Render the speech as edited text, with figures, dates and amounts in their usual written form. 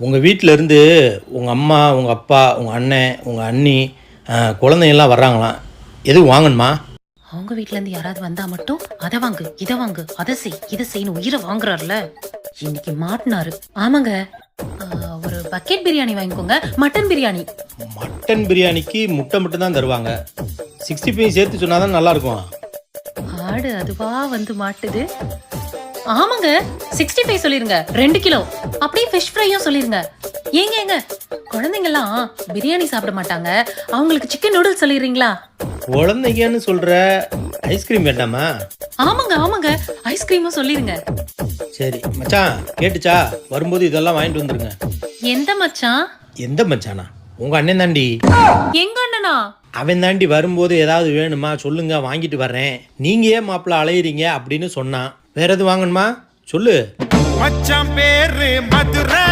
உங்கள் வீட்டில் இருந்து உங்கள் அம்மா உங்கள் அப்பா உங்கள் அண்ணன் உங்கள் அண்ணி குழந்தைங்கள்லாம் வர்றாங்களாம். எதுவும் வாங்கணுமா? அவங்க வீட்ல இருந்து யாராவது வந்தா மட்டும் அதை வாங்கு இதை வாங்கு அதை செய் இதை செய்யணும் உயிரை வாங்குறாருல, இன்னைக்கு மாட்டினாரு. ஆமாங்க, ஒரு பக்கெட் பிரியாணி வாங்கிக்கோங்க. மட்டன் பிரியாணி. மட்டன் பிரியாணிக்கு முட்டை மட்டும் தான் தருவாங்க. 65 சேர்த்து சொன்னால் தான் நல்லாயிருக்கும். ஆடு அதுவா வந்து மாட்டுது. ஆமாங்க, 65 சொல்லிருங்க, 2 கிலோ. அப்படியே ஃபிஷ் ஃப்ரையும் சொல்லிருங்க. ஏங்க குழந்தைங்கலாம் பிரியாணி சாப்பிட மாட்டாங்க, அவங்களுக்கு சிக்கன் நூடுல்ஸ் சொல்லிடுறீங்களா? குழந்தைங்கன்னு சொல்கிற, ஐஸ்கிரீம் வேண்டாமா? ஆமாங்க ஐஸ்கிரீமும் சொல்லிருங்க. சரி மச்சான், கேட்டுச்சா? வரும்போது இதெல்லாம் வாங்கிட்டு வந்துருங்க. எந்த மச்சான்? எந்த மச்சானா? உங்கள் அண்ணன் தாண்டி. எங்க அண்ணனா? அவன் தாண்டி வரும்போது ஏதாவது வேணுமா சொல்லுங்க, வாங்கிட்டு வர்றேன். நீங்கள் ஏன் மாப்பிள்ள அலையிறீங்க அப்படின்னு சொன்னான். வேற எதுவும் வாங்கணுமா சொல்லு. மச்சான் பேரு மதுரை.